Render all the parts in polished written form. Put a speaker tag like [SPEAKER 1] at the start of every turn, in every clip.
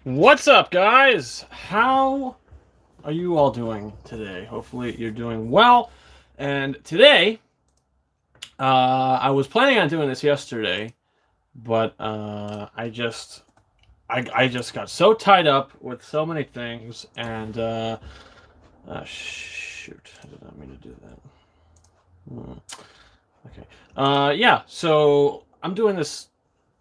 [SPEAKER 1] What's up, guys? How are you all doing today? Hopefully, you're doing well. And today, I was planning on doing this yesterday, but I just got so tied up with so many things, and shoot, I did not mean to do that. Okay, yeah. So I'm doing this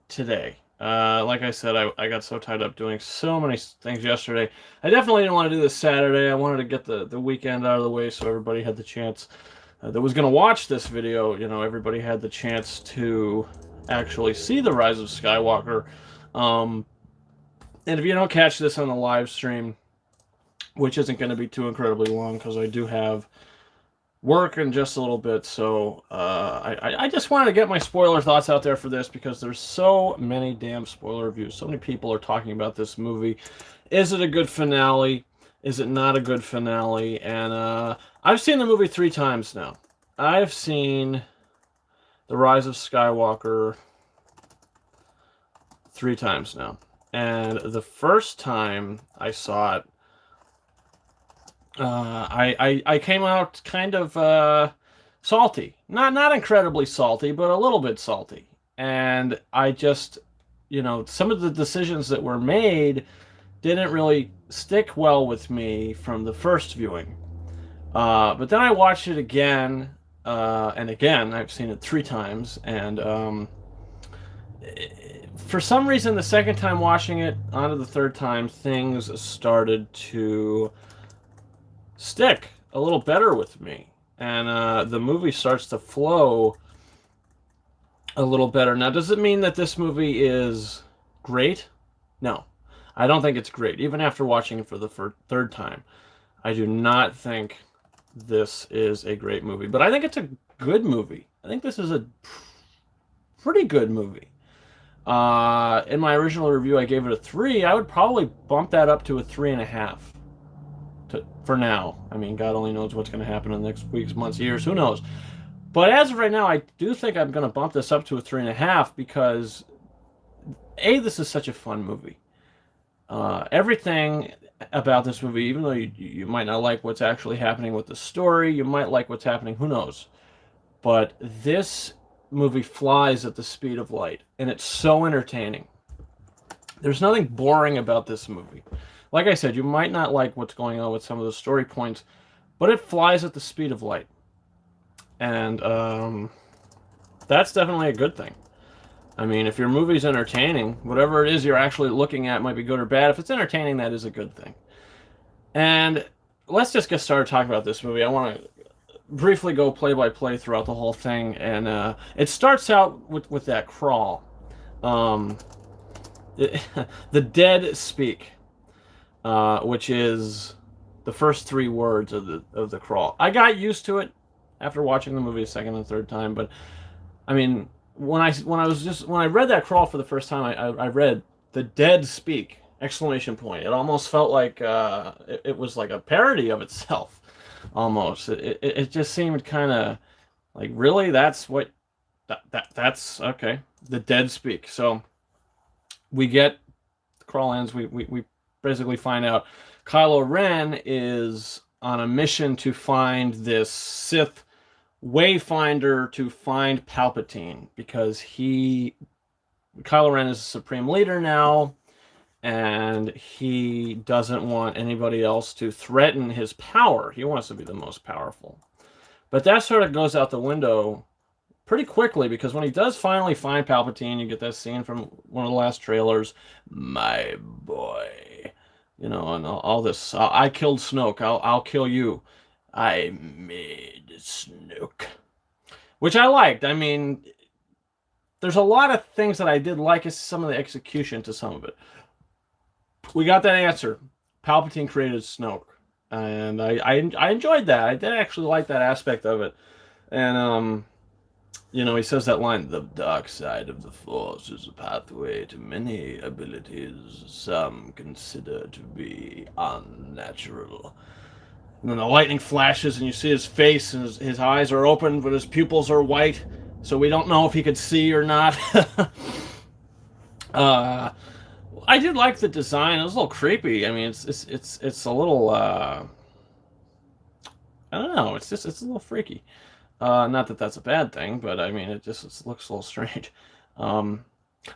[SPEAKER 1] today. Like I said, I got so tied up doing so many things yesterday. I definitely didn't want to do this Saturday. I wanted to get the weekend out of the way so everybody had the chance that was going to watch this video. Everybody had the chance to actually see the Rise of Skywalker. And if you don't catch this on the live stream, which isn't going to be too incredibly long because I do have work in just a little bit, so I just wanted to get my spoiler thoughts out there for this because there's so many damn spoiler reviews. So many people are talking about this movie. Is it a good finale? Is it not a good finale? And I've seen the movie 3 times now. I've seen The Rise of Skywalker 3 times now. And the first time I saw it, I came out kind of salty. Not incredibly salty, but a little bit salty. And I just, some of the decisions that were made didn't really stick well with me from the first viewing. But then I watched it again, and again. I've seen it 3 times, and for some reason, the second time watching it, onto the third time, things started to stick a little better with me, and the movie starts to flow a little better. Now, does it mean that this movie is great? No, I don't think it's great. Even after watching it for the third time, I do not think this is a great movie, but I think it's a good movie. I think this is a pretty good movie. In my original review, I gave it a 3. I would probably bump that up to a 3.5. For now. I mean, God only knows what's going to happen in the next weeks, months, years. Who knows? But as of right now, I do think I'm going to bump this up to a 3.5 because, A, this is such a fun movie. Everything about this movie, even though you might not like what's actually happening with the story, you might like what's happening, who knows? But this movie flies at the speed of light, and it's so entertaining. There's nothing boring about this movie. Like I said, you might not like what's going on with some of the story points, but it flies at the speed of light. And that's definitely a good thing. I mean, if your movie's entertaining, whatever it is you're actually looking at might be good or bad. If it's entertaining, that is a good thing. And let's just get started talking about this movie. I want to briefly go play-by-play throughout the whole thing. And it starts out with that crawl. The dead speak. Which is the first 3 words of the crawl. I got used to it after watching the movie a second and third time, but I mean, when I read that crawl for the first time, I read "the dead speak!" exclamation point. It almost felt like it was like a parody of itself, almost. It just seemed kind of like, really, that's what that's okay. The dead speak. So we get the crawl ends. We basically find out Kylo Ren is on a mission to find this Sith wayfinder to find Palpatine because Kylo Ren is the supreme leader now, and he doesn't want anybody else to threaten his power. He wants to be the most powerful. But that sort of goes out the window pretty quickly because when he does finally find Palpatine, you get that scene from one of the last trailers, my boy. And all this. I killed Snoke. I'll kill you. I made Snoke, which I liked. I mean, there's a lot of things that I did like. Is some of the execution to some of it. We got that answer. Palpatine created Snoke, and I enjoyed that. I did actually like that aspect of it, and he says that line, the dark side of the Force is a pathway to many abilities some consider to be unnatural. And then the lightning flashes and you see his face and his eyes are open, but his pupils are white, so we don't know if he could see or not. I did like the design. It was a little creepy. I mean, it's a little I don't know. It's a little freaky. Not that that's a bad thing, but I mean, it looks a little strange. Um,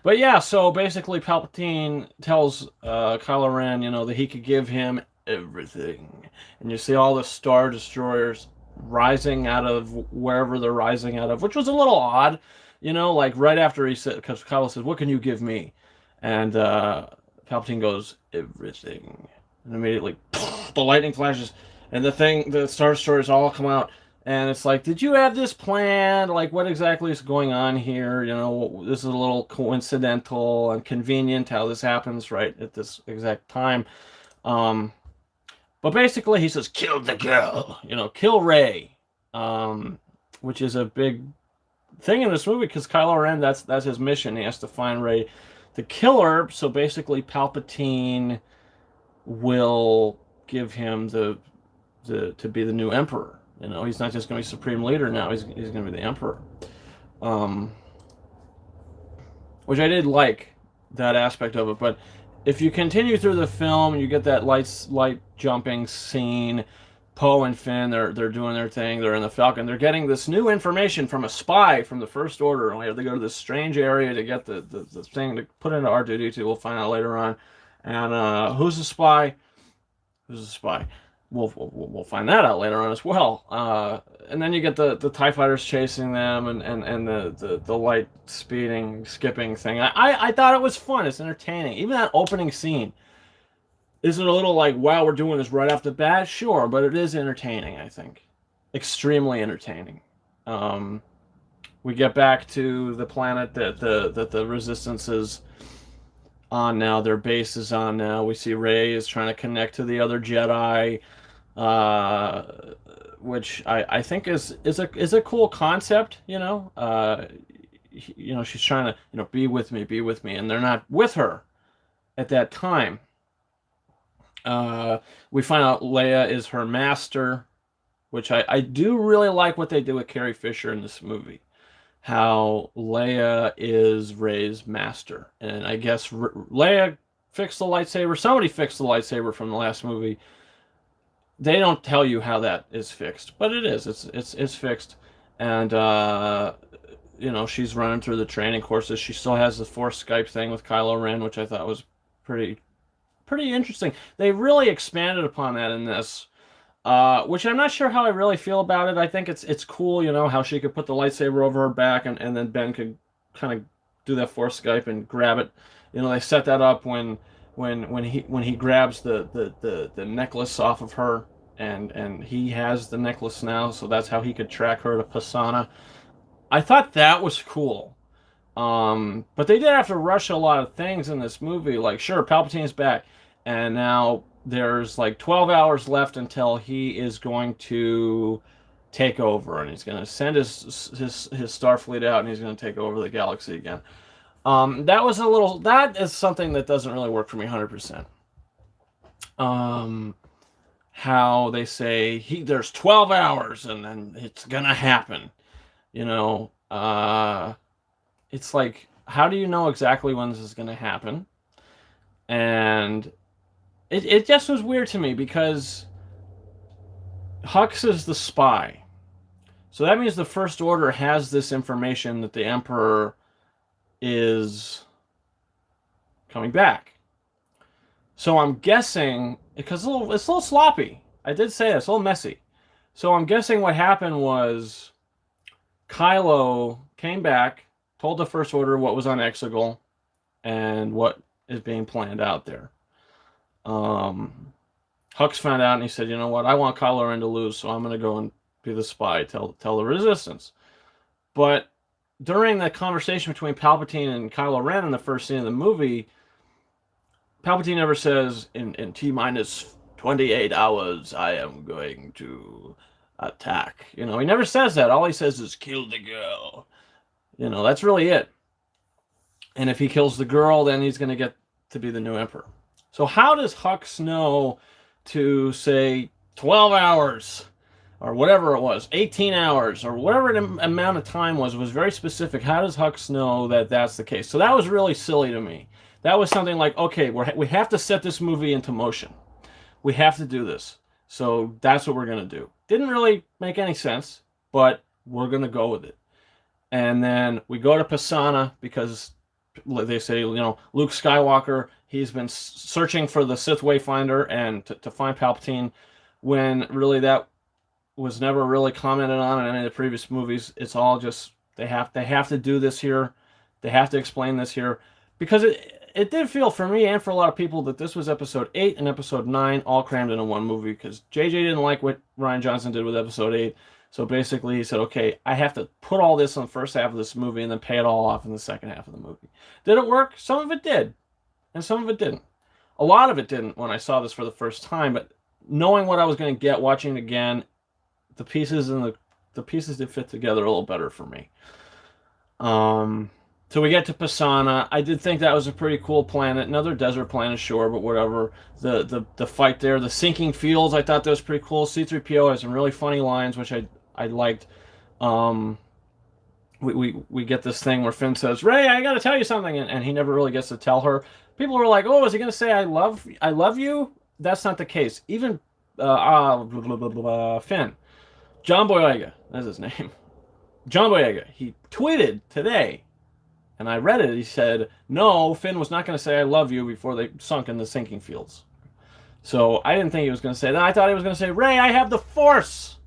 [SPEAKER 1] but yeah, so basically, Palpatine tells Kylo Ren, that he could give him everything, and you see all the Star Destroyers rising out of wherever they're rising out of, which was a little odd, like right after he said, because Kylo says, "What can you give me?" And Palpatine goes, "Everything," and immediately the lightning flashes, and the Star Destroyers all come out. And it's like, did you have this planned? Like, what exactly is going on here? This is a little coincidental and convenient how this happens right at this exact time. Um, but basically, he says, kill the girl, kill Rey, which is a big thing in this movie because Kylo Ren, that's his mission. He has to find Rey to kill her. So basically, Palpatine will give him to be the new emperor. He's not just going to be supreme leader now. He's going to be the emperor. Which I did like that aspect of it. But if you continue through the film, you get that light jumping scene. Poe and Finn, they're doing their thing. They're in the Falcon. They're getting this new information from a spy from the First Order. And we have to go to this strange area to get the thing to put into R2-D2. We'll find out later on. And who's the spy? Who's the spy? We'll find that out later on as well. And then you get the TIE fighters chasing them and the light skipping thing. I thought it was fun. It's entertaining. Even that opening scene. Is it a little like, wow, we're doing this right off the bat? Sure, but it is entertaining, I think. Extremely entertaining. We get back to the planet that the Resistance is on now. Their base is on now. We see Rey is trying to connect to the other Jedi. Which I think is a cool concept, she's trying to, be with me, and they're not with her at that time. We find out Leia is her master, which I do really like what they do with Carrie Fisher in this movie. How Leia is Rey's master. And I guess Leia fixed the lightsaber. Somebody fixed the lightsaber from the last movie. They don't tell you how that is fixed, but it is. It's fixed. And, she's running through the training courses. She still has the Force Skype thing with Kylo Ren, which I thought was pretty interesting. They really expanded upon that in this, which I'm not sure how I really feel about it. I think it's cool, how she could put the lightsaber over her back and then Ben could kind of do that Force Skype and grab it. They set that up when he grabs the necklace off of her, and he has the necklace now, so that's how he could track her to Pasana. I thought that was cool. But they did have to rush a lot of things in this movie. Like, sure, Palpatine's back, and now there's like 12 hours left until he is going to take over, and he's going to send his Starfleet out, and he's going to take over the galaxy again. That is something that doesn't really work for me 100%. How they say there's 12 hours and then it's going to happen. It's like, how do you know exactly when this is going to happen? And it just was weird to me because Hux is the spy. So that means the First Order has this information that the Emperor is coming back. So I'm guessing, because it's a little sloppy. I did say that, it's a little messy. So I'm guessing what happened was Kylo came back, told the First Order what was on Exegol and what is being planned out there. Hux found out and he said, you know what, I want Kylo Ren to lose, so I'm going to go and be the spy, tell the Resistance. But during the conversation between Palpatine and Kylo Ren in the first scene of the movie, Palpatine never says, in T-minus 28 hours, I am going to attack. He never says that. All he says is, kill the girl. That's really it. And if he kills the girl, then he's going to get to be the new Emperor. So how does Hux know to say 12 hours or whatever it was, 18 hours or whatever the amount of time was very specific. How does Hux know that that's the case? So that was really silly to me. That was something like, okay, we have to set this movie into motion. We have to do this. So that's what we're going to do. Didn't really make any sense, but we're going to go with it. And then we go to Pisana because they say, Luke Skywalker, he's been searching for the Sith Wayfinder and to find Palpatine, when really that was never really commented on in any of the previous movies. It's all just they have to do this here. They have to explain this here, because it did feel for me and for a lot of people that this was episode 8 and episode 9 all crammed into one movie, because JJ didn't like what Rian Johnson did with episode 8. So basically he said, okay, I have to put all this on the first half of this movie and then pay it all off in the second half of the movie. Did it work? Some of it did, and some of it didn't. A lot of it didn't when I saw this for the first time, but knowing what I was going to get, watching it again, the pieces did fit together a little better for me. So we get to Pisana. I did think that was a pretty cool planet. Another desert planet, sure, but whatever. The fight there, the sinking fields, I thought that was pretty cool. C-3PO has some really funny lines, which I liked. We get this thing where Finn says, "Rey, I got to tell you something," and he never really gets to tell her. People were like, "Oh, is he going to say I love you?" That's not the case. Even Finn, John Boyega, that's his name. John Boyega, he tweeted today, and I read it. He said, no, Finn was not going to say I love you before they sunk in the sinking fields. So I didn't think he was going to say that. I thought he was going to say, Rey, I have the Force.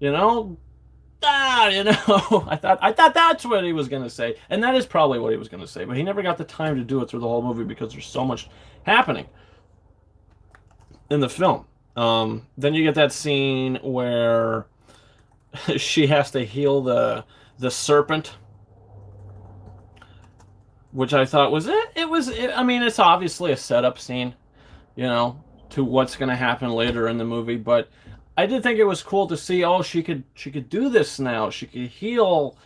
[SPEAKER 1] I thought that's what he was going to say. And that is probably what he was going to say. But he never got the time to do it through the whole movie because there's so much happening in the film. Then you get that scene where she has to heal the serpent, which I thought was it. I mean, it's obviously a setup scene, to what's going to happen later in the movie. But I did think it was cool to see. Oh, she could do this now. She could heal,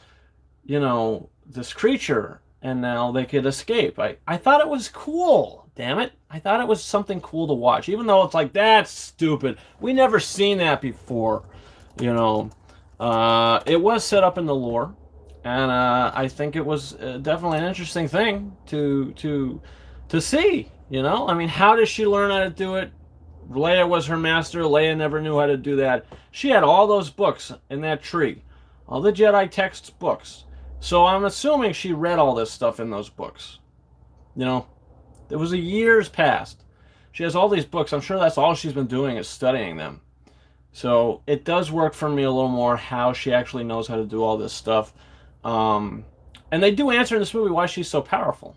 [SPEAKER 1] this creature, and now they could escape. I thought it was cool. Damn it! I thought it was something cool to watch, even though it's like that's stupid. We never seen that before, It was set up in the lore. And I think it was definitely an interesting thing to see, I mean, how does she learn how to do it? Leia was her master. Leia never knew how to do that. She had all those books in that tree, all the Jedi texts books. So I'm assuming she read all this stuff in those books. It was a years past. She has all these books. I'm sure that's all she's been doing is studying them. So it does work for me a little more how she actually knows how to do all this stuff. And they do answer in this movie why she's so powerful,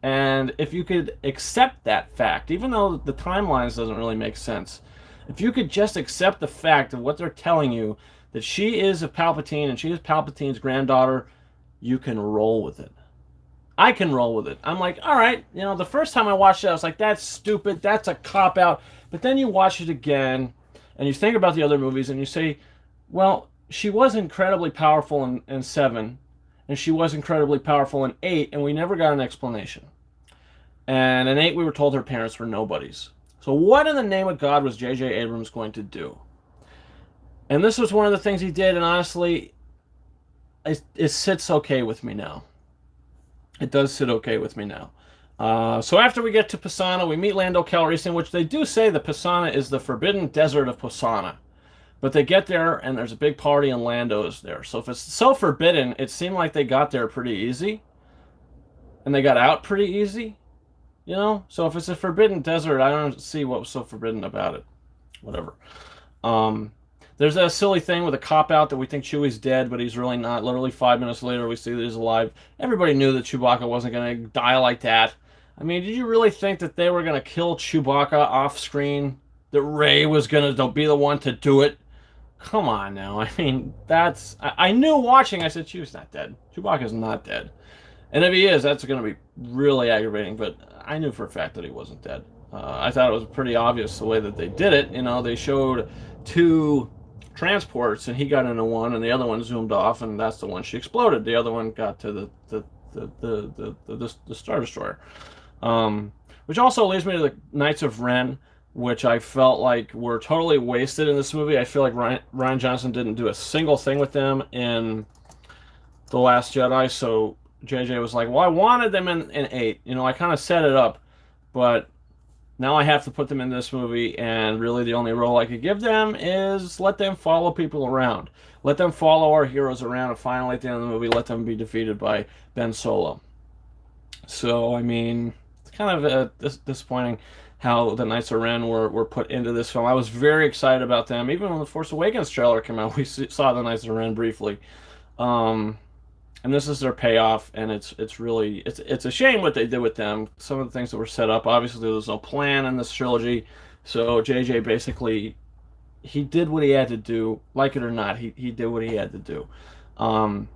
[SPEAKER 1] And if you could accept that fact, even though the timelines doesn't really make sense, if you could just accept the fact of what they're telling you, that she is a Palpatine and she is Palpatine's granddaughter, you can roll with it. I can roll with it. I'm like, all right, the first time I watched it, I was like, that's stupid, that's a cop-out. But then you watch it again, and you think about the other movies, and you say, well, she was incredibly powerful in 7, and she was incredibly powerful in 8, and we never got an explanation. And in 8, we were told her parents were nobodies. So what in the name of God was J.J. Abrams going to do? And this was one of the things he did, and honestly, it sits okay with me now. It does sit okay with me now. So after we get to Pisana, we meet Lando Calrissian, which they do say that Pisana is the forbidden desert of Pisana. But they get there, and there's a big party, and Lando is there. So if it's so forbidden, it seemed like they got there pretty easy. And they got out pretty easy. So if it's a forbidden desert, I don't see what was so forbidden about it. Whatever. There's that silly thing with a cop-out that we think Chewie's dead, but he's really not. Literally 5 minutes later, we see that he's alive. Everybody knew that Chewbacca wasn't going to die like that. I mean, did you really think that they were going to kill Chewbacca off-screen? That Rey was going to be the one to do it? Come on now. I mean, I knew watching, I said, Chewie's not dead. Chewbacca's not dead. And if he is, that's going to be really aggravating, but I knew for a fact that he wasn't dead. I thought it was pretty obvious the way that they did it. They showed 2 transports, and he got into one, and the other one zoomed off, and that's the one she exploded. The other one got to the Star Destroyer. Which also leads me to the Knights of Ren, which I felt like were totally wasted in this movie. I feel like Rian Johnson didn't do a single thing with them in The Last Jedi, so JJ was like, well, I wanted them in 8. You know, I kind of set it up, but now I have to put them in this movie, and really the only role I could give them is let them follow people around. Let them follow our heroes around, and finally at the end of the movie, let them be defeated by Ben Solo. So, I mean, it's kind of disappointing how the Knights of Ren were put into this film. I was very excited about them. Even when the Force Awakens trailer came out, we saw the Knights of Ren briefly. Um, and this is their payoff, and it's really it's a shame what they did with them. Some of the things that were set up. Obviously, there was no plan in this trilogy, so JJ basically he did what he had to do, like it or not. He did what he had to do. Um,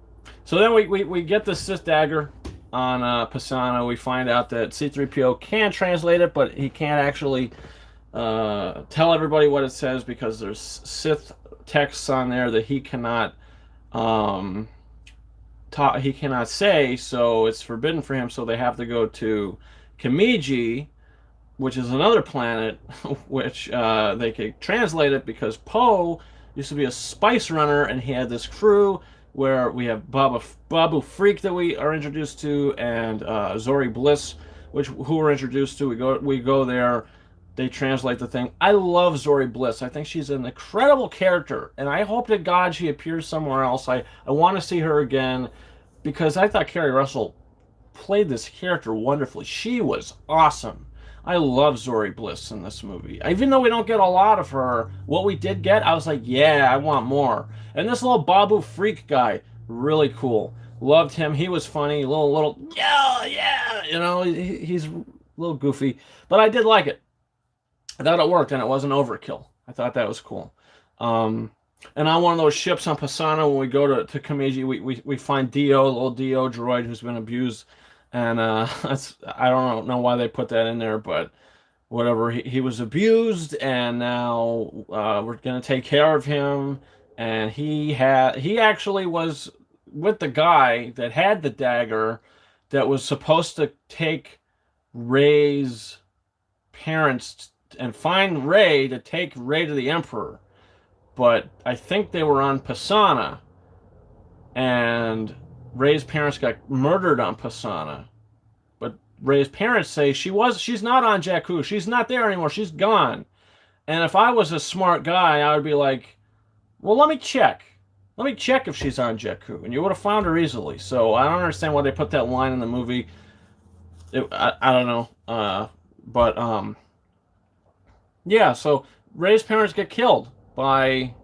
[SPEAKER 1] so then we get the Sith dagger on Pisana. We find out that C-3PO can translate it, but he can't actually tell everybody what it says because there's Sith texts on there that he cannot. He cannot say, so it's forbidden for him. So they have to go to Kamiji, which is another planet, which they could translate it because Poe used to be a spice runner, and he had this crew where we have Babu Freak that we are introduced to, and Zori Bliss, who we're introduced to. We go there. They translate the thing. I love Zori Bliss. I think she's an incredible character, and I hope to God she appears somewhere else. I want to see her again because I thought Kerry Russell played this character wonderfully. She was awesome. I love Zori Bliss in this movie. Even though we don't get a lot of her, what we did get, I was like, yeah, I want more. And this little Babu Freak guy, really cool. Loved him. He was funny. Yeah. You know, he's a little goofy, but I did like it. I thought it worked, and it wasn't overkill. I thought that was cool. And on one of those ships on Pisana, when we go to Kamiji, we find Dio, the little Dio droid who's been abused. And I don't know why they put that in there, but whatever. He was abused, and now we're going to take care of him. And he actually was with the guy that had the dagger that was supposed to take Rey's parents and find Rey to take Rey to the Emperor. But I think they were on Pisana, and Rey's parents got murdered on Pisana. But Rey's parents say she's not on Jakku. She's not there anymore. She's gone. And if I was a smart guy, I would be like, well, let me check. Let me check if she's on Jakku. And you would have found her easily. So I don't understand why they put that line in the movie. I don't know. Yeah, so Rey's parents get killed by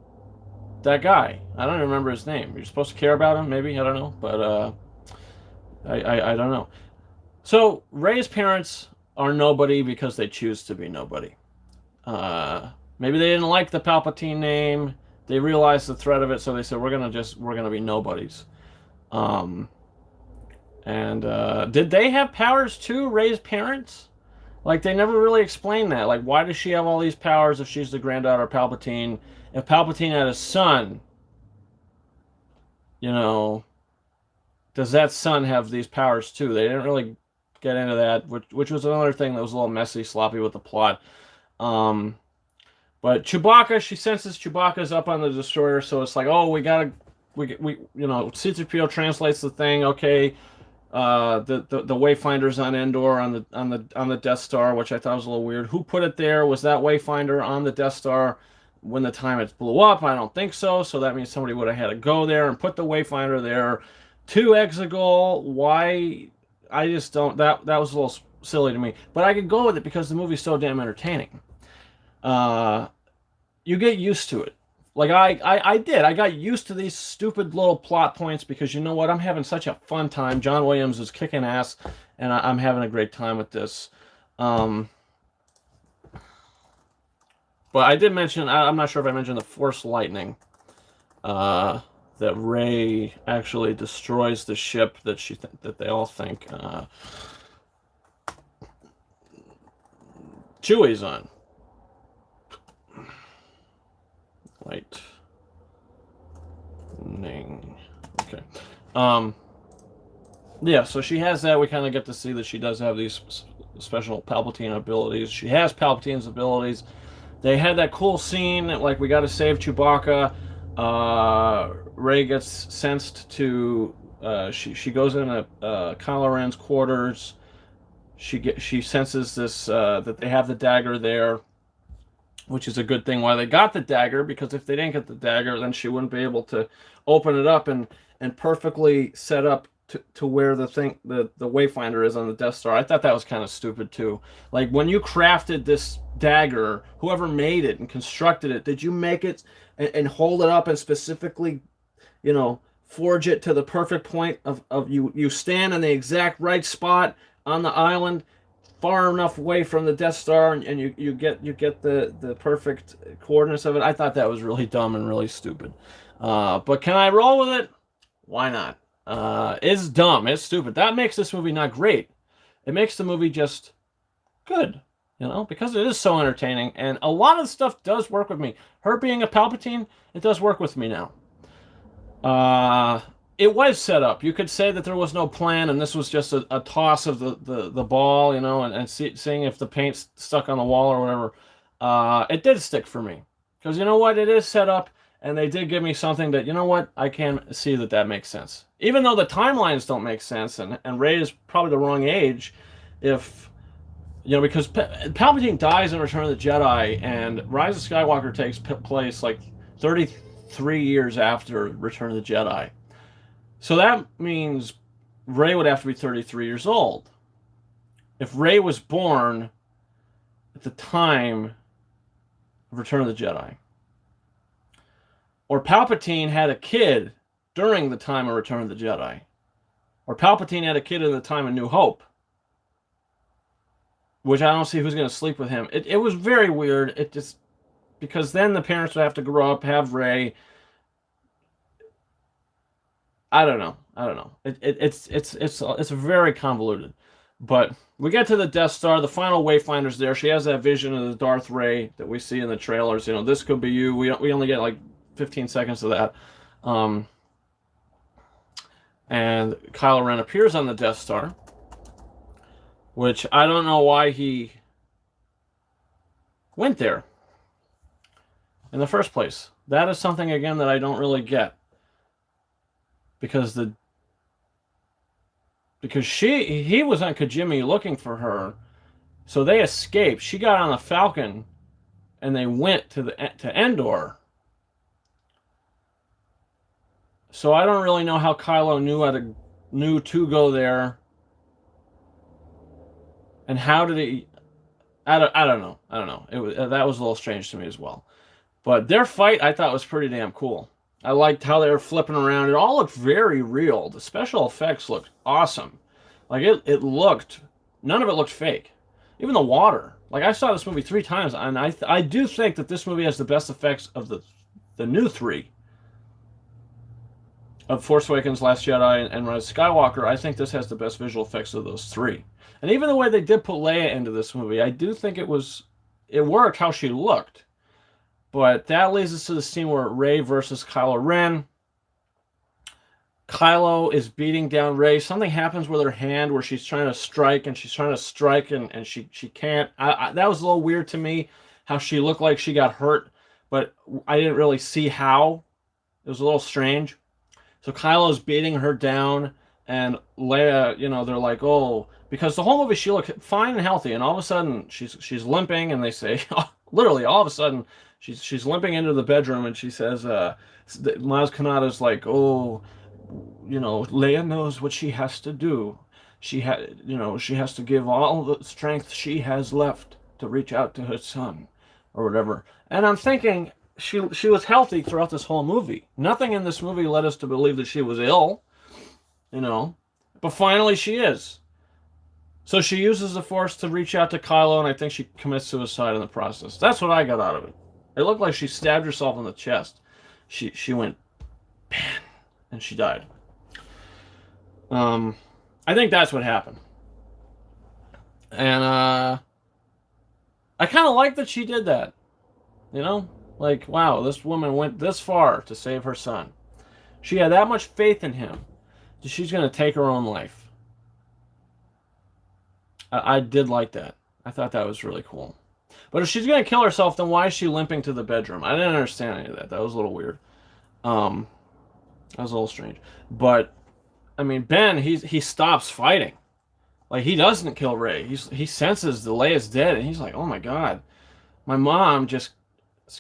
[SPEAKER 1] that guy. I don't even remember his name. You're supposed to care about him, maybe? I don't know. But I don't know. So Rey's parents are nobody because they choose to be nobody. Maybe they didn't like the Palpatine name. They realized the threat of it, so they said, we're gonna be nobodies. Did they have powers too, Rey's parents? Like, they never really explained that. Like, why does she have all these powers if she's the granddaughter of Palpatine? If Palpatine had a son, you know, does that son have these powers too? They didn't really get into that, which was another thing that was a little messy, sloppy with the plot. But Chewbacca, she senses Chewbacca's up on the destroyer, so it's like, oh, we C-3PO translates the thing, okay. The Wayfinder's on Endor on the Death Star, which I thought was a little weird. Who put it there? Was that Wayfinder on the Death Star when the time it blew up? I don't think so. So that means somebody would have had to go there and put the Wayfinder there to Exegol. Why? I just don't. That was a little silly to me. But I could go with it because the movie's so damn entertaining. You get used to it. Like, I did. I got used to these stupid little plot points because, you know what? I'm having such a fun time. John Williams is kicking ass, and I'm having a great time with this. But I did mention, I'm not sure if I mentioned the Force Lightning. That Rey actually destroys the ship that that they all think Chewie's on. Lightning. Okay. Yeah, so she has that. We kind of get to see that she does have these special Palpatine abilities. She has Palpatine's abilities. They had that cool scene, like, we got to save Chewbacca. Rey gets sensed to She goes in Kylo Ren's quarters. She senses this that they have the dagger there, which is a good thing why they got the dagger, because if they didn't get the dagger, then she wouldn't be able to open it up and perfectly set up to where the wayfinder is on the Death Star. I thought that was kind of stupid too. Like, when you crafted this dagger, whoever made it and constructed it, did you make it and hold it up and specifically, forge it to the perfect point of you stand in the exact right spot on the island, far enough away from the Death Star, and you get the perfect coordinates of it? I thought that was really dumb and really stupid. But can I roll with it? Why not? It's dumb. It's stupid. That makes this movie not great. It makes the movie just good, because it is so entertaining, and a lot of stuff does work with me. Her being a Palpatine, it does work with me now. It was set up. You could say that there was no plan, and this was just a toss of the ball, and seeing if the paint's stuck on the wall or whatever. It did stick for me. Because you know what? It is set up, and they did give me something that, I can see that makes sense. Even though the timelines don't make sense, and Rey is probably the wrong age, because Palpatine dies in Return of the Jedi, and Rise of Skywalker takes place like 33 years after Return of the Jedi. So that means Rey would have to be 33 years old. If Rey was born at the time of Return of the Jedi, or Palpatine had a kid during the time of Return of the Jedi, or Palpatine had a kid at the time of New Hope, which I don't see who's going to sleep with him. It was very weird. It just, because then the parents would have to grow up, have Rey. I don't know. It's very convoluted. But we get to the Death Star. The final Wayfinder's there. She has that vision of the Darth Rey that we see in the trailers. This could be you. We only get like 15 seconds of that. And Kylo Ren appears on the Death Star, which I don't know why he went there in the first place. That is something, again, that I don't really get. Because he was on Kijimi looking for her, so they escaped. She got on a Falcon, and they went to Endor. So I don't really know how Kylo knew to go there, and how did he? I don't know. That was a little strange to me as well. But their fight, I thought, was pretty damn cool. I liked how they were flipping around. It all looked very real. The special effects looked awesome. Like, none of it looked fake. Even the water. Like, I saw this movie 3 times, and I do think that this movie has the best effects of the new 3. Of Force Awakens, Last Jedi, and Rise of Skywalker. I think this has the best visual effects of those 3. And even the way they did put Leia into this movie, I do think it worked how she looked. But that leads us to the scene where Rey versus Kylo Ren. Kylo is beating down Rey. Something happens with her hand where she's trying to strike, and she can't. That was a little weird to me, how she looked like she got hurt, but I didn't really see how. It was a little strange. So Kylo's beating her down, and Leia, they're like, oh, because the whole movie she looked fine and healthy, and all of a sudden she's limping, and they say, literally, all of a sudden, she's limping into the bedroom, and she says, Maz Kanata's like, oh, Leia knows what she has to do. She has to give all the strength she has left to reach out to her son, or whatever. And I'm thinking, she was healthy throughout this whole movie. Nothing in this movie led us to believe that she was ill, but finally she is. So she uses the Force to reach out to Kylo, and I think she commits suicide in the process. That's what I got out of it. It looked like she stabbed herself in the chest. She went, bam, and she died. I think that's what happened. And I kind of like that she did that. Like, wow, this woman went this far to save her son. She had that much faith in him that she's going to take her own life. I did like that. I thought that was really cool. But if she's going to kill herself, then why is she limping to the bedroom? I didn't understand any of that. That was a little weird. That was a little strange. But I mean, Ben, he stops fighting. Like, he doesn't kill Rey. He senses the Leia's dead, and he's like, oh my god, my mom just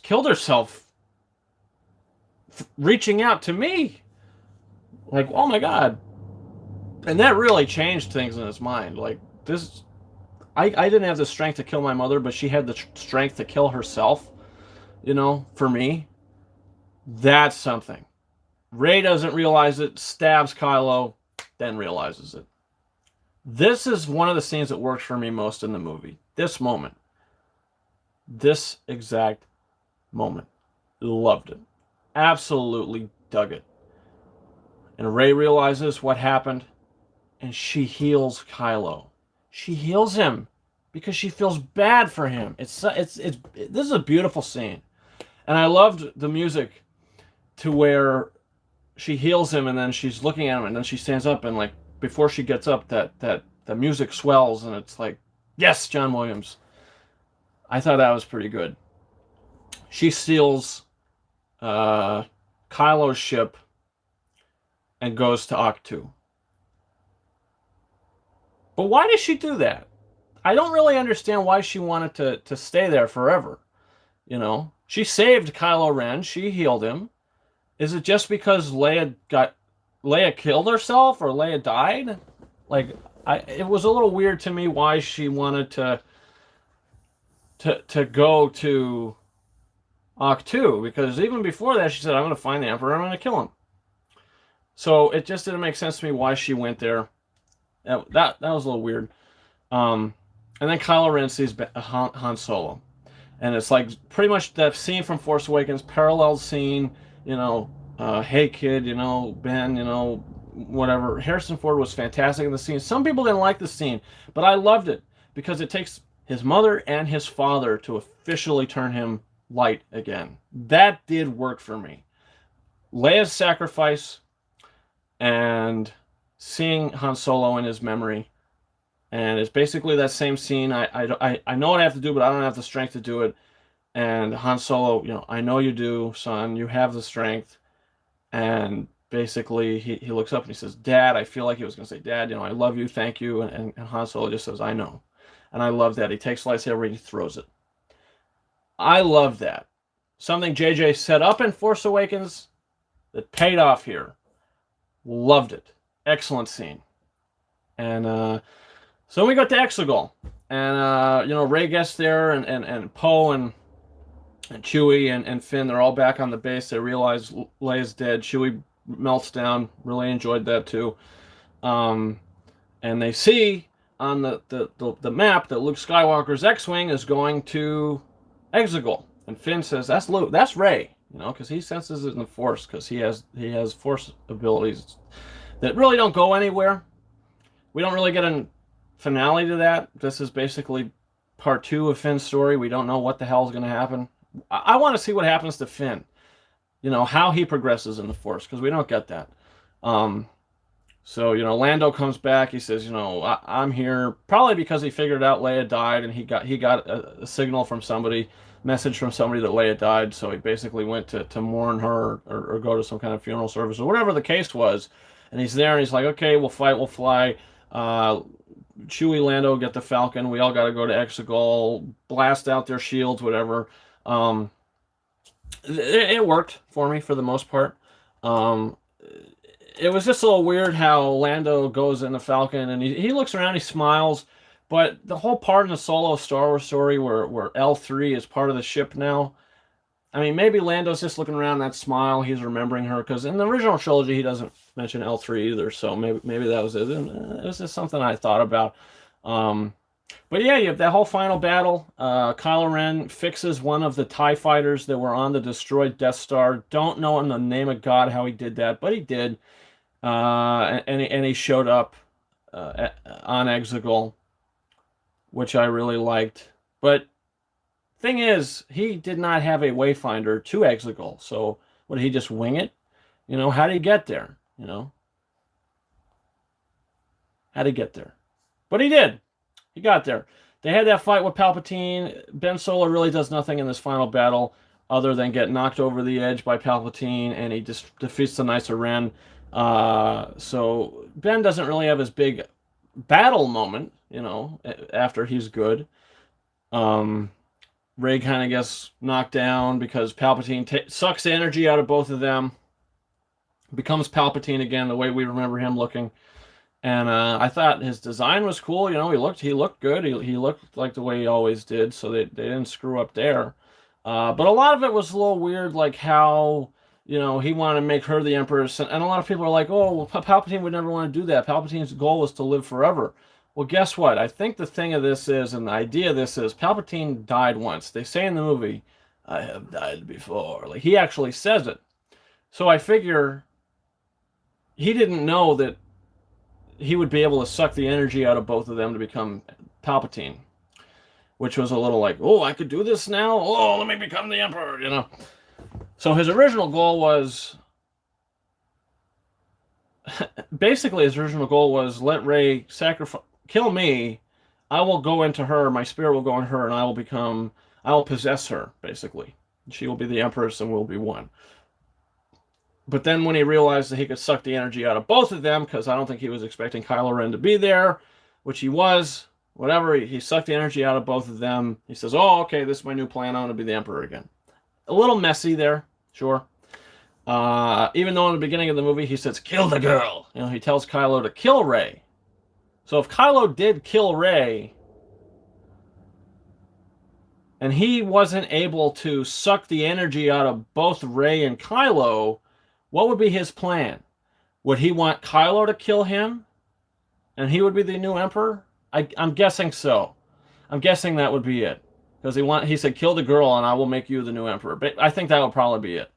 [SPEAKER 1] killed herself reaching out to me. Like, oh my god. And that really changed things in his mind. Like, this, I didn't have the strength to kill my mother, but she had the strength to kill herself, for me. That's something. Rey doesn't realize it, stabs Kylo, then realizes it. This is one of the scenes that works for me most in the movie. This moment. This exact moment. Loved it. Absolutely dug it. And Rey realizes what happened, and she heals Kylo. She heals him because she feels bad for him. This is a beautiful scene. And I loved the music to where she heals him, and then she's looking at him, and then she stands up, and like before she gets up, that the music swells, and it's like, yes, John Williams. I thought that was pretty good. She steals Kylo's ship and goes to Octu. But why did she do that? I don't really understand why she wanted to stay there forever. She saved Kylo Ren. She healed him. Is it just because Leia killed herself or Leia died? Like, it was a little weird to me why she wanted to go to Octu, because even before that she said, I'm going to find the Emperor, I'm going to kill him. So it just didn't make sense to me why she went there. That was a little weird. And then Kylo Ren sees Han Solo. And it's like pretty much that scene from Force Awakens, parallel scene, hey kid, Ben, whatever. Harrison Ford was fantastic in the scene. Some people didn't like the scene, but I loved it because it takes his mother and his father to officially turn him light again. That did work for me. Leia's sacrifice and seeing Han Solo in his memory, and it's basically that same scene. I know what I have to do, but I don't have the strength to do it. And Han Solo, I know you do, son. You have the strength. And basically, he looks up and he says, Dad. I feel like he was going to say, Dad, I love you, thank you. And Han Solo just says, I know. And I love that. He takes the lightsaber and he throws it. I love that. Something JJ set up in Force Awakens that paid off here. Loved it. Excellent scene. And so we got to Exegol. And, Rey gets there, and Poe and Chewie and Finn, they're all back on the base. They realize Leia's dead. Chewie melts down. Really enjoyed that too. And they see on the map that Luke Skywalker's X-Wing is going to Exegol. And Finn says, that's Luke. That's Rey. Because he senses it in the Force, because he has Force abilities that really don't go anywhere. We don't really get a finale to that. This is basically part 2 of Finn's story. We don't know what the hell is going to happen. I want to see what happens to Finn. How he progresses in the Force, because we don't get that. So, Lando comes back. He says, I'm here, probably because he figured out Leia died, and he got a signal from somebody, message from somebody that Leia died. So he basically went to mourn her or go to some kind of funeral service or whatever the case was. And he's there, and he's like, okay, we'll fight, we'll fly. Chewie, Lando get the Falcon. We all got to go to Exegol, blast out their shields, whatever. It worked for me for the most part. It was just a little weird how Lando goes in the Falcon, and he looks around, he smiles, but the whole part in the Solo Star Wars story where L3 is part of the ship now, I mean, maybe Lando's just looking around, that smile, he's remembering her, because in the original trilogy, he doesn't mention L3 either, so maybe that was it. It was just something I thought about. But yeah, you have that whole final battle. Kylo Ren fixes one of the TIE fighters that were on the destroyed Death Star. Don't know in the name of God how he did that, but he did. And he showed up on Exegol, which I really liked. But thing is, he did not have a wayfinder to Exegol. So would he just wing it? How did he get there? How did he get there? But he did. He got there. They had that fight with Palpatine. Ben Solo really does nothing in this final battle other than get knocked over the edge by Palpatine, and he just defeats the Knights of Ren. So Ben doesn't really have his big battle moment, after he's good. Um, Rey kind of gets knocked down because Palpatine sucks the energy out of both of them, becomes Palpatine again, the way we remember him looking. And I thought his design was cool. He looked good. He looked like the way he always did, so they didn't screw up there. But a lot of it was a little weird, like how he wanted to make her the Empress, and a lot of people are like, "Oh, well, Palpatine would never want to do that. Palpatine's goal was to live forever." Well, guess what? I think the thing of this is, and the idea of this is, Palpatine died once. They say in the movie, "I have died before." Like he actually says it. So I figure he didn't know that he would be able to suck the energy out of both of them to become Palpatine, which was a little like, oh, I could do this now. Oh, let me become the Emperor. So his original goal was, basically, let Rey kill me. I will go into her. My spirit will go in her, and I will possess her. Basically, she will be the Empress, and we'll be one. But then when he realized that he could suck the energy out of both of them, because I don't think he was expecting Kylo Ren to be there, which he was, whatever, he sucked the energy out of both of them. He says, oh, okay, this is my new plan. I want to be the Emperor again. A little messy there, sure. Even though in the beginning of the movie he says, kill the girl. He tells Kylo to kill Rey. So if Kylo did kill Rey, and he wasn't able to suck the energy out of both Rey and Kylo, what would be his plan? Would he want Kylo to kill him, and he would be the new Emperor? I'm guessing so. I'm guessing that would be it, because he said, kill the girl, and I will make you the new Emperor. But I think that would probably be it.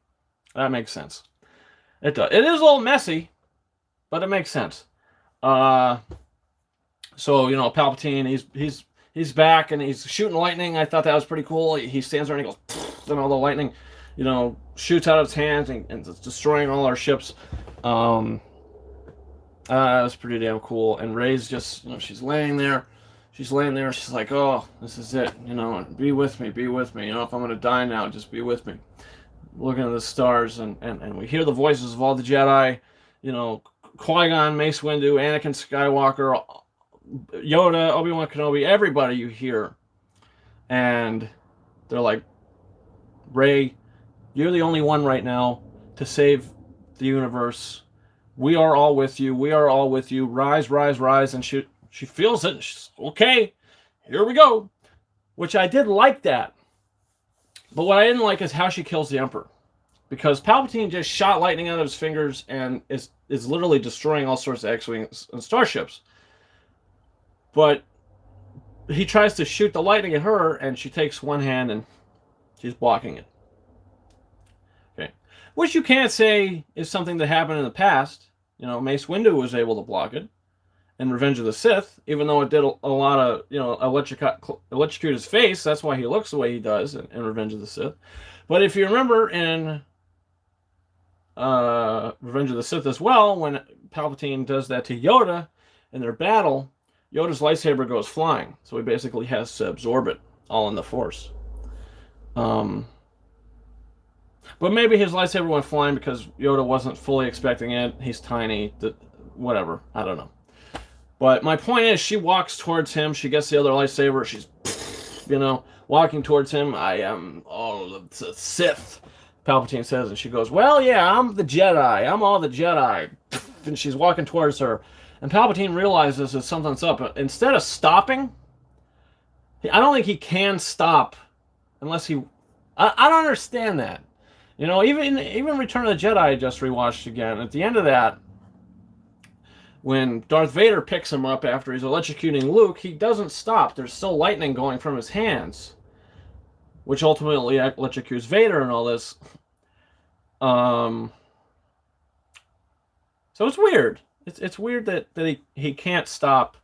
[SPEAKER 1] That makes sense. It does. It is a little messy, but it makes sense. So Palpatine, he's back and he's shooting lightning. I thought that was pretty cool. He stands there and he goes, and all the lightning, shoots out of his hands and it's destroying all our ships. That was pretty damn cool. And Rey's just, she's laying there. She's like, oh, this is it. Be with me. If I'm going to die now, just be with me. Looking at the stars, and we hear the voices of all the Jedi, Qui-Gon, Mace Windu, Anakin Skywalker, Yoda, Obi-Wan Kenobi, everybody you hear. And they're like, Rey, you're the only one right now to save the universe. We are all with you. Rise, rise, rise. And she feels it. She's okay, here we go. Which I did like that. But what I didn't like is how she kills the Emperor. Because Palpatine just shot lightning out of his fingers and is literally destroying all sorts of X-Wings and starships. But he tries to shoot the lightning at her, and she takes one hand and she's blocking it. Okay. Which you can't say is something that happened in the past. Mace Windu was able to block it in Revenge of the Sith, even though it did a lot of, electrocute his face. That's why he looks the way he does in Revenge of the Sith. But if you remember in Revenge of the Sith as well, when Palpatine does that to Yoda in their battle, Yoda's lightsaber goes flying. So he basically has to absorb it all in the Force. But maybe his lightsaber went flying because Yoda wasn't fully expecting it. He's tiny. Whatever. I don't know. But my point is, she walks towards him. She gets the other lightsaber. She's, walking towards him. I am all of the Sith, Palpatine says. And she goes, well, yeah, I'm the Jedi. I'm all the Jedi. And she's walking towards her. And Palpatine realizes that something's up. Instead of stopping, I don't think he can stop unless he... I don't understand that. Even Return of the Jedi I just rewatched again. At the end of that, when Darth Vader picks him up after he's electrocuting Luke, he doesn't stop. There's still lightning going from his hands, which ultimately electrocutes Vader and all this. So it's weird. It's weird that he can't stop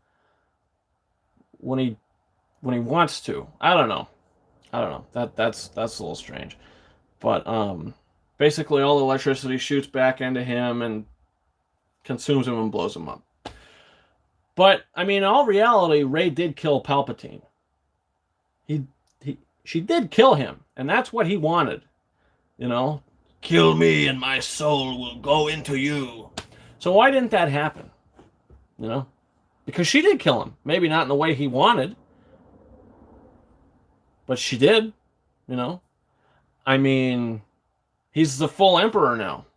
[SPEAKER 1] when he wants to. I don't know. That's a little strange. But basically all the electricity shoots back into him and consumes him and blows him up. But in all reality, Rey did kill Palpatine. She did kill him, and that's what he wanted. Kill me and my soul will go into you. So why didn't that happen? You know? Because she did kill him. Maybe not in the way he wanted, but she did, you know? I mean, he's the full emperor now.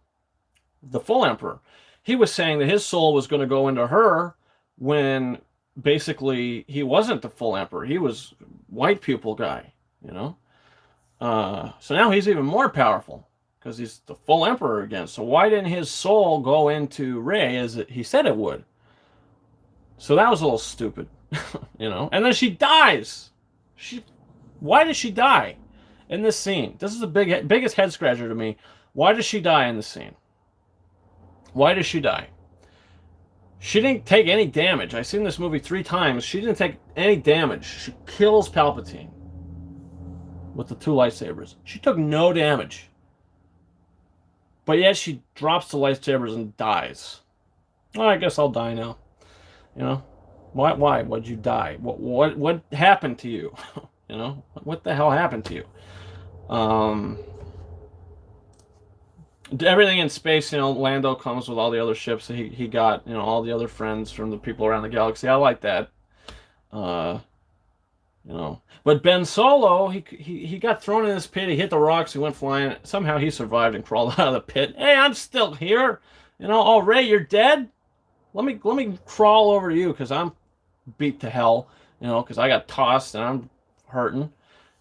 [SPEAKER 1] The full emperor. He was saying that his soul was going to go into her when basically he wasn't the full emperor. He was white pupil guy, you know? So now he's even more powerful because he's the full emperor again. So why didn't his soul go into Rey as he said it would? So that was a little stupid, you know? And then she dies. Why did she die in this scene? This is the biggest head scratcher to me. Why does she die in this scene? Why does she die? She didn't take any damage. I've seen this movie 3 times. She didn't take any damage. She kills Palpatine with the 2 lightsabers. She took no damage. But yet she drops the lightsabers and dies. Oh, I guess I'll die now. You know? Why? Why'd you die? What happened to you? You know? What the hell happened to you? Everything in space, you know, Lando comes with all the other ships. He got, you know, all the other friends from the people around the galaxy. I like that. You know, but Ben Solo, he got thrown in this pit. He hit the rocks. He went flying. Somehow he survived and crawled out of the pit. Hey, I'm still here. You know, oh Rey, you're dead. Let me crawl over to you because I'm beat to hell. You know, because I got tossed and I'm hurting.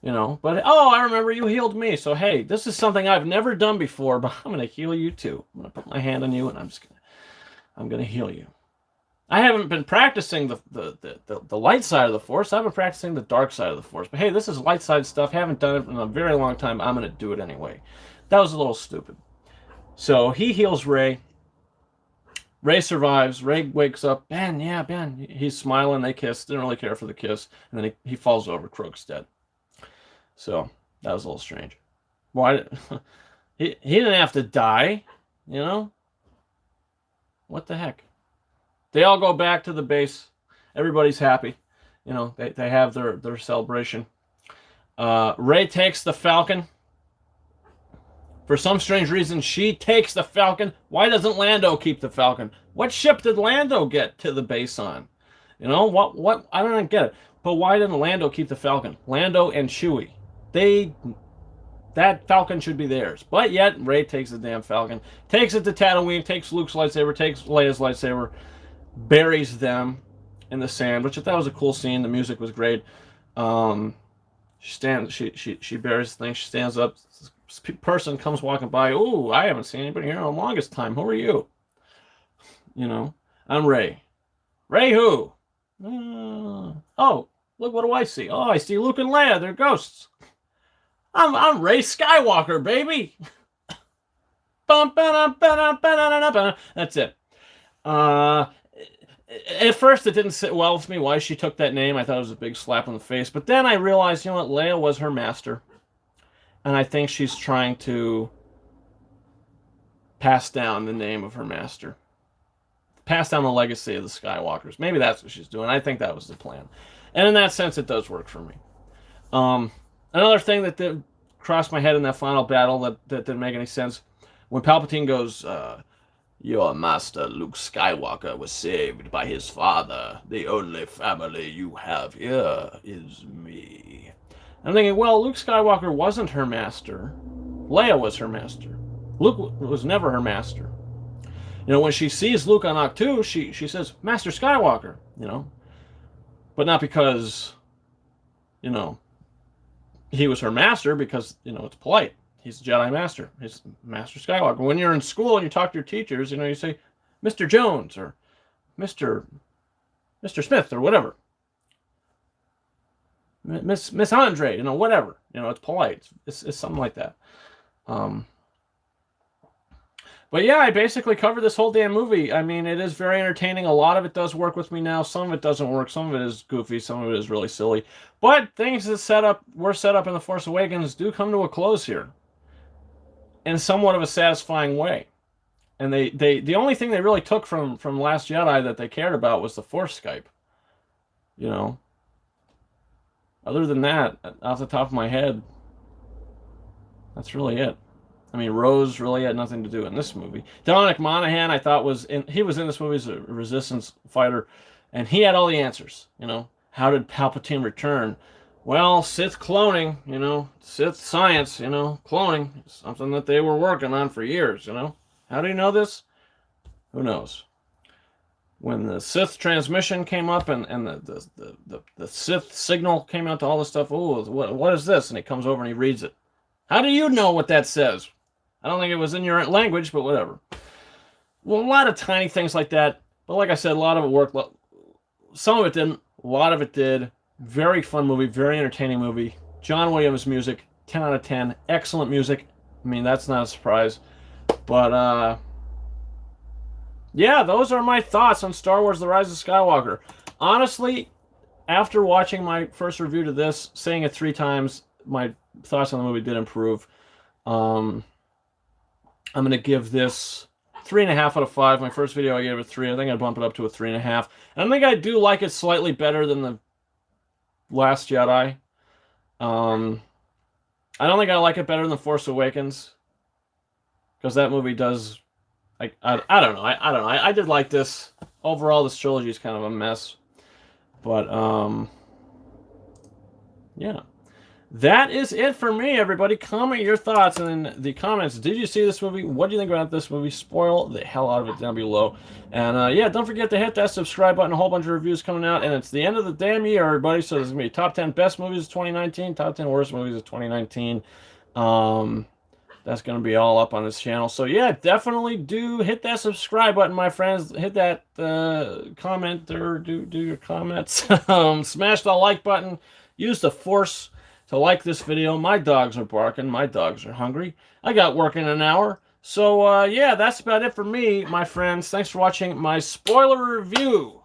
[SPEAKER 1] You know, but oh, I remember you healed me. So hey, this is something I've never done before, but I'm gonna heal you too. I'm gonna put my hand on you and I'm gonna heal you. I haven't been practicing the light side of the Force. I've been practicing the dark side of the Force. But hey, this is light side stuff. Haven't done it in a very long time. I'm gonna do it anyway. That was a little stupid. So he heals Rey. Rey survives. Rey wakes up. Ben, yeah, Ben. He's smiling. They kiss. Didn't really care for the kiss. And then he falls over. Kroak's dead. So that was a little strange. Why? He didn't have to die, you know? What the heck? They all go back to the base. Everybody's happy. You know, they have their celebration. Rey takes the Falcon. For some strange reason, she takes the Falcon. Why doesn't Lando keep the Falcon? What ship did Lando get to the base on? You know, what? I don't get it. But why didn't Lando keep the Falcon? Lando and Chewie. That Falcon should be theirs. But yet, Rey takes the damn Falcon. Takes it to Tatooine, takes Luke's lightsaber, takes Leia's lightsaber, buries them in the sand, which I thought was a cool scene. The music was great. She buries the thing, she stands up. This person comes walking by. Ooh, I haven't seen anybody here in the longest time. Who are you? You know, I'm Rey. Rey who? Oh, look, what do I see? Oh, I see Luke and Leia. They're ghosts. I'm Rey Skywalker, baby. That's it. At first, it didn't sit well with me why she took that name. I thought it was a big slap in the face. But then I realized, you know what? Leia was her master. And I think she's trying to pass down the name of her master. Pass down the legacy of the Skywalkers. Maybe that's what she's doing. I think that was the plan. And in that sense, it does work for me. Another thing that did cross my head in that final battle that didn't make any sense, when Palpatine goes, your master, Luke Skywalker, was saved by his father. The only family you have here is me. I'm thinking, well, Luke Skywalker wasn't her master. Leia was her master. Luke was never her master. You know, when she sees Luke on Ahch-To, she says, Master Skywalker, you know. But not because, you know, he was her master, because, you know, it's polite. He's a Jedi Master. He's Master Skywalker. When you're in school and you talk to your teachers, you know, you say, Mr. Jones or Mr. Smith or whatever. Miss Andre, you know, whatever. You know, it's polite. It's something like that. But yeah, I basically covered this whole damn movie. I mean, it is very entertaining. A lot of it does work with me now. Some of it doesn't work. Some of it is goofy. Some of it is really silly. But things that were set up in The Force Awakens do come to a close here, in somewhat of a satisfying way. And the only thing they really took from Last Jedi that they cared about was the Force Skype. You know. Other than that, off the top of my head, that's really it. I mean, Rose really had nothing to do in this movie. Dominic Monaghan, I thought he was in this movie as a resistance fighter, and he had all the answers. You know, how did Palpatine return? Well, Sith cloning, you know, Sith science, you know, cloning, something that they were working on for years, you know. How do you know this? Who knows? When the Sith transmission came up and the Sith signal came out to all the stuff, oh, what is this? And he comes over and he reads it. How do you know what that says? I don't think it was in your language, but whatever. Well, a lot of tiny things like that. But like I said, a lot of it worked. Some of it didn't. A lot of it did. Very fun movie. Very entertaining movie. John Williams music. 10 out of 10. Excellent music. I mean, that's not a surprise. But, yeah, those are my thoughts on Star Wars The Rise of Skywalker. Honestly, after watching my first review to this, saying it 3 times, my thoughts on the movie did improve. I'm going to give this 3.5 out of 5. My first video I gave it 3. I think I'd bump it up to a 3.5. And I think I do like it slightly better than The Last Jedi. I don't think I like it better than The Force Awakens. Because that movie does... I don't know. I don't know. I did like this. Overall, this trilogy is kind of a mess. But, yeah. That is it for me, everybody. Comment your thoughts in the comments. Did you see this movie? What do you think about this movie? Spoil the hell out of it down below. And, yeah, don't forget to hit that subscribe button. A whole bunch of reviews coming out. And it's the end of the damn year, everybody. So there's going to be top 10 best movies of 2019, top 10 worst movies of 2019. That's going to be all up on this channel. So, yeah, definitely do hit that subscribe button, my friends. Hit that comment or do your comments. Smash the like button. Use the force to like this video. My dogs are barking. My dogs are hungry. I got work in an hour. So, yeah, that's about it for me, my friends. Thanks for watching my spoiler review.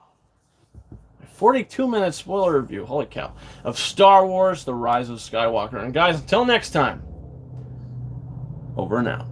[SPEAKER 1] 42-minute spoiler review, holy cow, of Star Wars The Rise of Skywalker. And, guys, until next time, over and out.